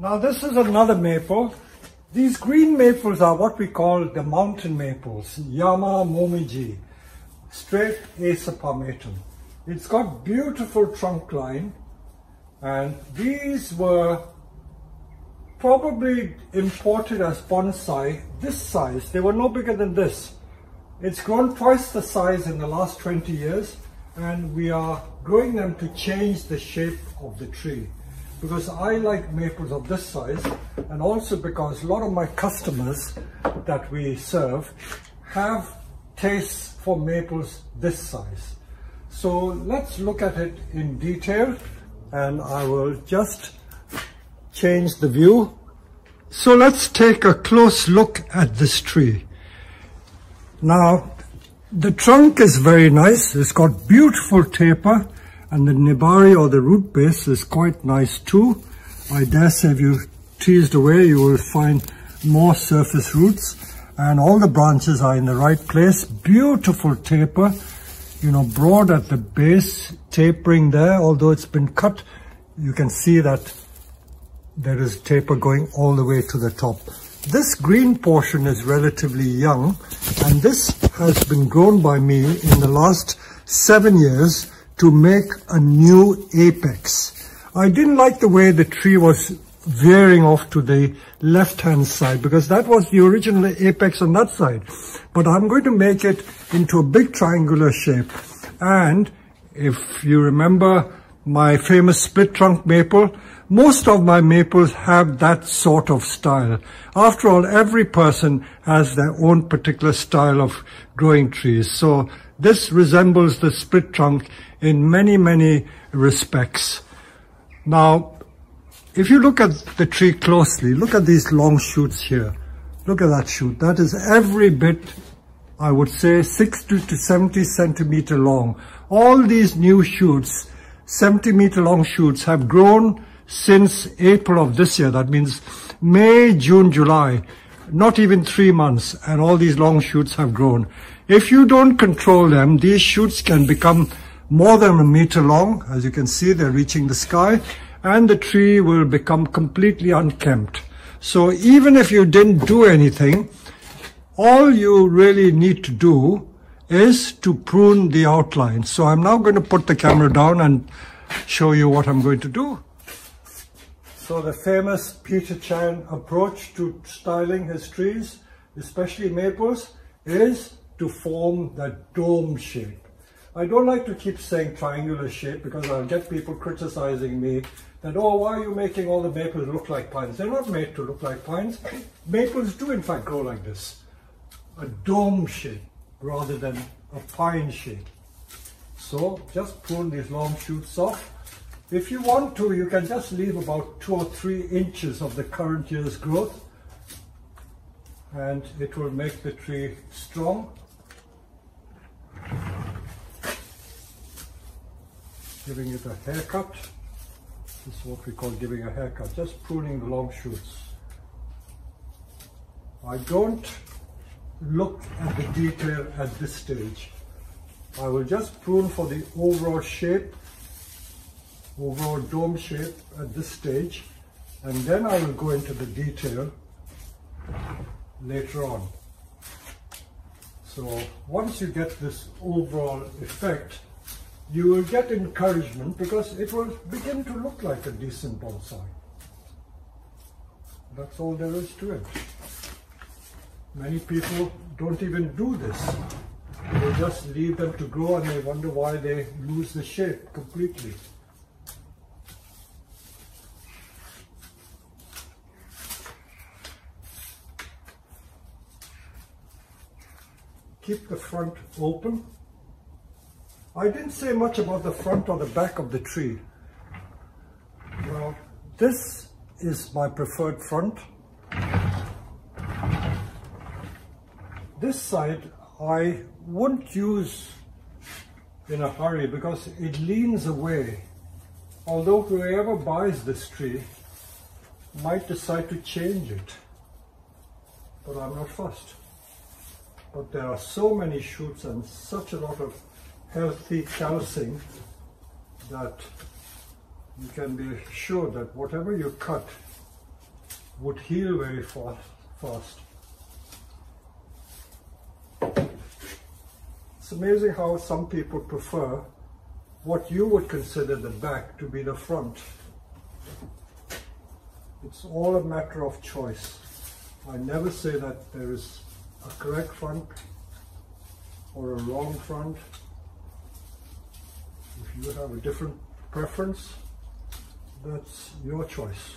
Now this is another maple. These green maples are what we call the mountain maples, Yama momiji, straight Acer palmatum. It's got beautiful trunk line, and these were probably imported as bonsai this size. They were no bigger than this. It's grown twice the size in the last 20 years, and we are growing them to change the shape of the tree, because I like maples of this size, and also because a lot of my customers that we serve have tastes for maples this size. So let's look at it in detail, and I will just change the view. So let's take a close look at this tree. Now, the trunk is very nice. It's got beautiful taper, and the nibari or the root base is quite nice too. I dare say if you teased away, you will find more surface roots, and all the branches are in the right place. Beautiful taper, you know, broad at the base, tapering there. Although it's been cut, you can see that there is taper going all the way to the top. This green portion is relatively young, and this has been grown by me in the last 7 years to make a new apex. I didn't like the way the tree was veering off to the left-hand side, because that was the original apex on that side. But I'm going to make it into a big triangular shape. And if you remember my famous split trunk maple, most of my maples have that sort of style. After all, every person has their own particular style of growing trees. So this resembles the split trunk in many, many respects. Now, if you look at the tree closely, look at these long shoots here. Look at that shoot. That is every bit, I would say, 60 to 70 centimeter long. All these new shoots, 70-meter long shoots, have grown since April of this year. That means May, June, July, not even 3 months, and all these long shoots have grown. If you don't control them, these shoots can become more than 1 meter long. As you can see, they're reaching the sky, and the tree will become completely unkempt. So even if you didn't do anything, all you really need to do is to prune the outline. So I'm now going to put the camera down and show you what I'm going to do. So the famous Peter Chan approach to styling his trees, especially maples, is to form that dome shape. I don't like to keep saying triangular shape, because I'll get people criticizing me that, oh, why are you making all the maples look like pines? They're not made to look like pines. Maples do in fact grow like this, a dome shape rather than a pine shape. So just prune these long shoots off. If you want to, you can just leave about 2 or 3 inches of the current year's growth, and it will make the tree strong. Giving it a haircut. This is what we call giving a haircut, just pruning the long shoots. I don't look at the detail at this stage. I will just prune for the overall shape, overall dome shape at this stage, and then I will go into the detail later on. So once you get this overall effect, you will get encouragement, because it will begin to look like a decent bonsai. That's all there is to it. Many people don't even do this. They just leave them to grow, and they wonder why they lose the shape completely. Keep the front open. I didn't say much about the front or the back of the tree. Well, this is my preferred front. This side I wouldn't use in a hurry, because it leans away. Although whoever buys this tree might decide to change it, but I'm not fussed. But there are so many shoots and such a lot of healthy calcing that you can be sure that whatever you cut would heal very fast. It's amazing how some people prefer what you would consider the back to be the front. It's all a matter of choice. I never say that there is a correct front or a wrong front. If you have a different preference, that's your choice.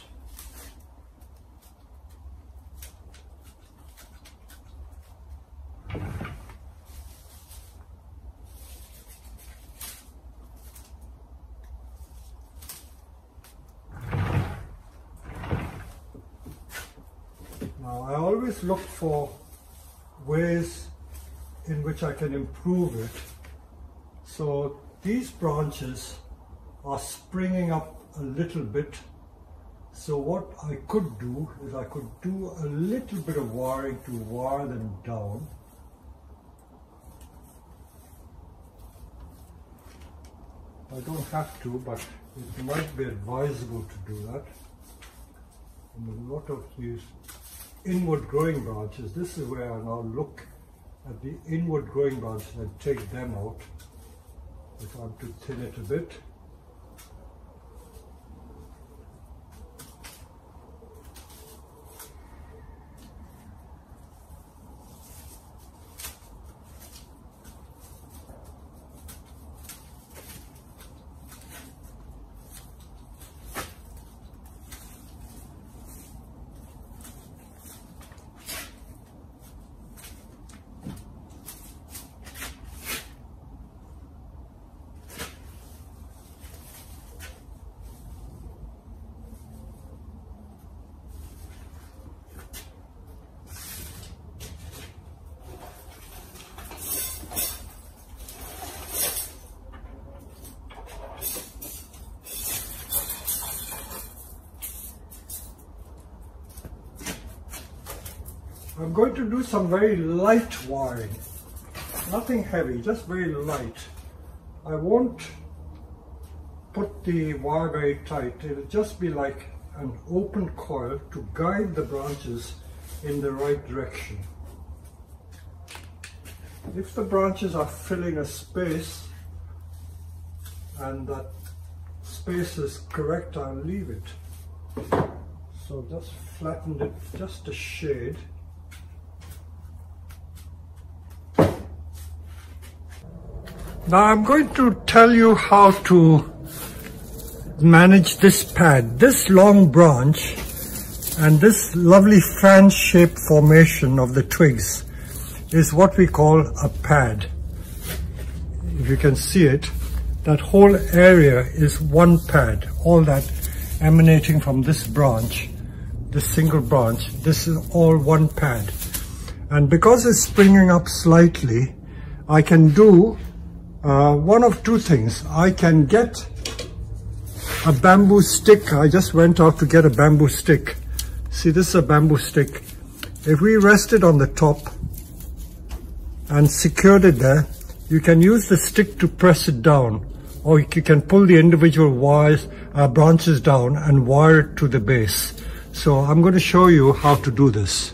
Now, I always look for ways in which I can improve it. So these branches are springing up a little bit. So what I could do is I could do a little bit of wiring to wire them down. I don't have to, but it might be advisable to do that. And a lot of these inward growing branches, this is where I now look at the inward growing branches and take them out if I'm to thin it a bit. I'm going to do some very light wiring, nothing heavy, just very light. I won't put the wire very tight, it'll just be like an open coil to guide the branches in the right direction. If the branches are filling a space and that space is correct, I'll leave it. So just flattened it just a shade. Now I'm going to tell you how to manage this pad. This long branch and this lovely fan-shaped formation of the twigs is what we call a pad. If you can see it, that whole area is one pad. All that emanating from this branch, this single branch, this is all one pad. And because it's springing up slightly, I can do one of two things. I can get a bamboo stick. I just went out to get a bamboo stick. See, this is a bamboo stick. If we rest it on the top and secured it there, you can use the stick to press it down, or you can pull the individual branches down and wire it to the base. So I'm going to show you how to do this.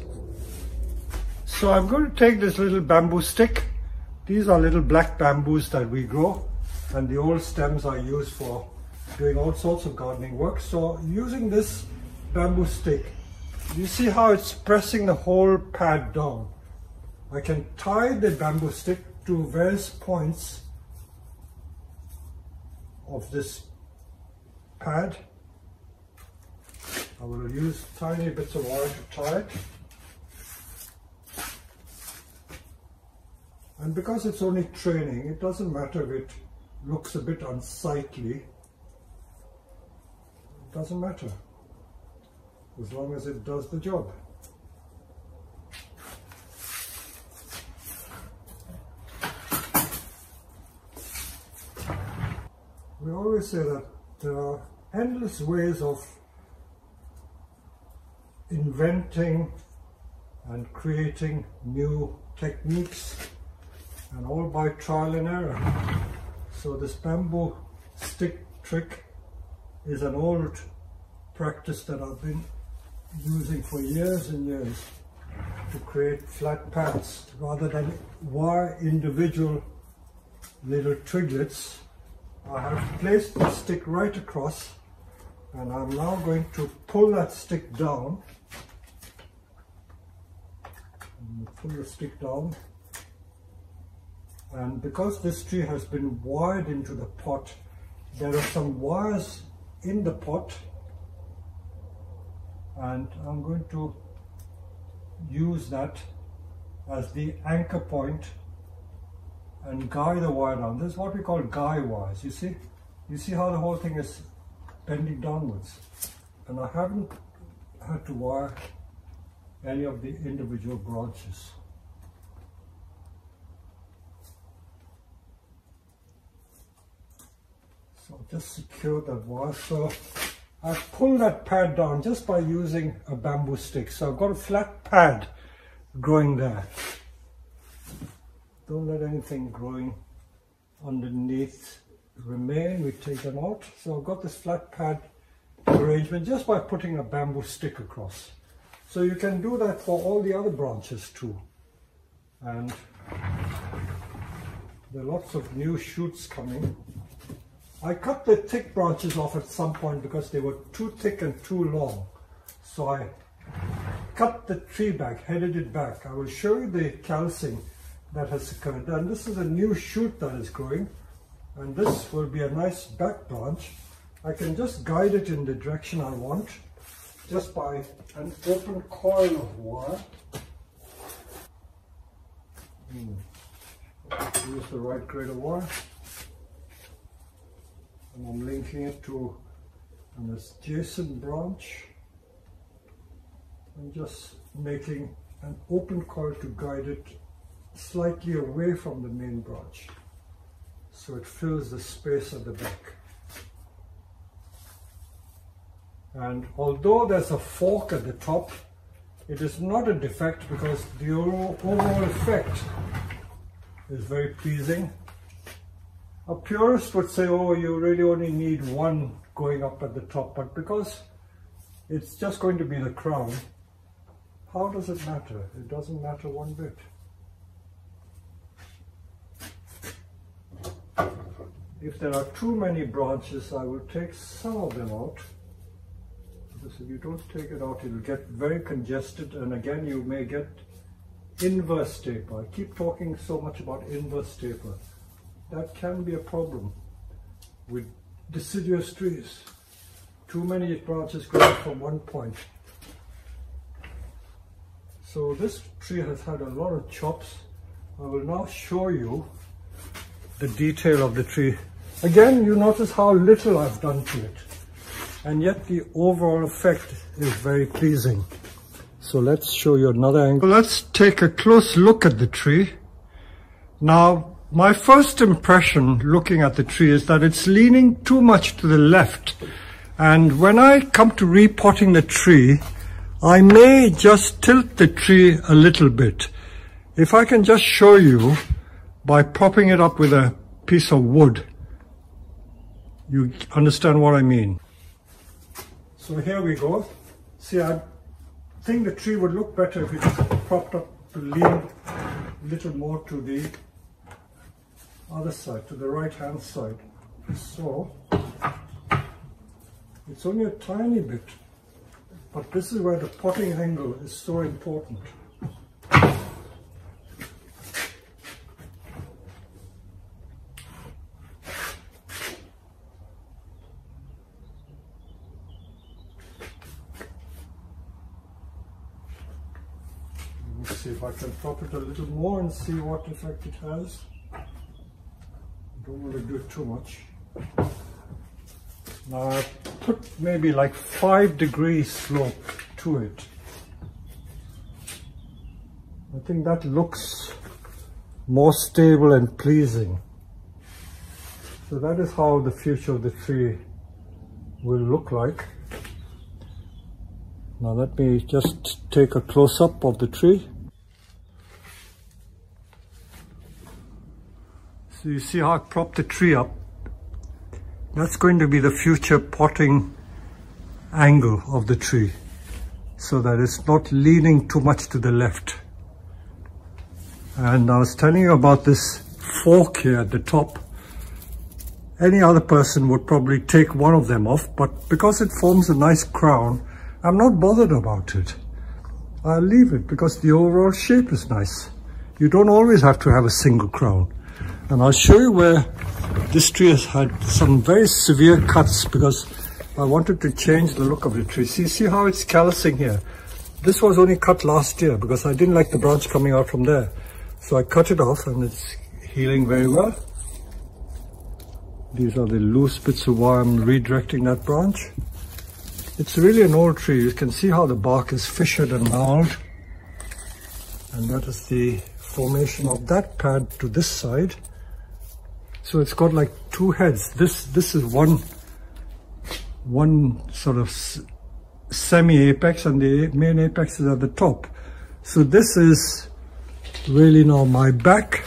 So I'm going to take this little bamboo stick. These are little black bamboos that we grow, and the old stems are used for doing all sorts of gardening work. So using this bamboo stick, you see how it's pressing the whole pad down. I can tie the bamboo stick to various points of this pad. I will use tiny bits of wire to tie it. And because it's only training, it doesn't matter if it looks a bit unsightly. It doesn't matter, as long as it does the job. We always say that there are endless ways of inventing and creating new techniques, and all by trial and error. So this bamboo stick trick is an old practice that I've been using for years and years to create flat pads rather than wire individual little triglets. I have placed the stick right across, and I'm now going to pull that stick down. Pull the stick down, and because this tree has been wired into the pot, there are some wires in the pot, and I'm going to use that as the anchor point and guide the wire down. This is what we call guy wires. You see how the whole thing is bending downwards, and I haven't had to wire any of the individual branches. So just secure that wire. So I pull that pad down just by using a bamboo stick. So I've got a flat pad growing there. Don't let anything growing underneath remain. We take them out. So I've got this flat pad arrangement just by putting a bamboo stick across. So you can do that for all the other branches too. And there are lots of new shoots coming. I cut the thick branches off at some point because they were too thick and too long. So I cut the tree back, headed it back. I will show you the calcing that has occurred. And this is a new shoot that is growing. And this will be a nice back branch. I can just guide it in the direction I want just by an open coil of wire. Use the right grade of wire. And I'm linking it to an adjacent branch and just making an open coil to guide it slightly away from the main branch so it fills the space at the back. And although there's a fork at the top, it is not a defect because the overall effect is very pleasing. A purist would say, oh, you really only need one going up at the top, but because it's just going to be the crown, how does it matter? It doesn't matter one bit. If there are too many branches, I will take some of them out. Because if you don't take it out, it will get very congested, and again you may get inverse taper. I keep talking so much about inverse taper. That can be a problem with deciduous trees. Too many branches growing from one point. So this tree has had a lot of chops. I will now show you the detail of the tree. Again, you notice how little I've done to it. And yet the overall effect is very pleasing. So let's show you another angle. Let's take a close look at the tree. Now, my first impression looking at the tree is that it's leaning too much to the left. And when I come to repotting the tree, I may just tilt the tree a little bit. If I can just show you by propping it up with a piece of wood, you understand what I mean. So here we go. See, I think the tree would look better if it's propped up to lean a little more to the other side, to the right hand side. So it's only a tiny bit, but this is where the potting angle is so important. Let's see if I can prop it a little more and see what effect it has. Don't want to do too much. Now I put maybe like 5 degrees slope to it. I think that looks more stable and pleasing. So that is how the future of the tree will look like. Now let me just take a close-up of the tree. So you see how I propped the tree up. That's going to be the future potting angle of the tree. so that it's not leaning too much to the left. And I was telling you about this fork here at the top. Any other person would probably take one of them off, but because it forms a nice crown, I'm not bothered about it. I'll leave it because the overall shape is nice. You don't always have to have a single crown. And I'll show you where this tree has had some very severe cuts because I wanted to change the look of the tree. See how it's callousing here? This was only cut last year because I didn't like the branch coming out from there. So I cut it off and it's healing very well. These are the loose bits of wire I'm redirecting that branch. It's really an old tree. You can see how the bark is fissured and gnarled. And that is the formation of that pad to this side. So it's got like two heads. This is one sort of semi-apex, and the main apex is at the top. So this is really now my back,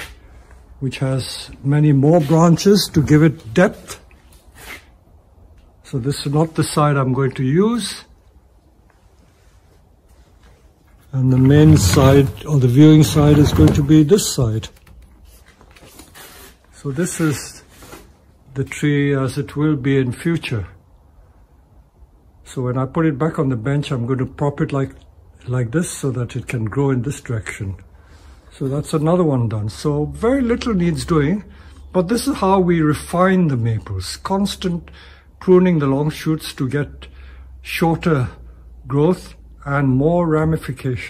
which has many more branches to give it depth. So this is not the side I'm going to use. And the main side, or the viewing side, is going to be this side. So this is the tree as it will be in future. So when I put it back on the bench, I'm going to prop it like this so that it can grow in this direction. So that's another one done. So very little needs doing, but this is how we refine the maples. Constant pruning the long shoots to get shorter growth and more ramification.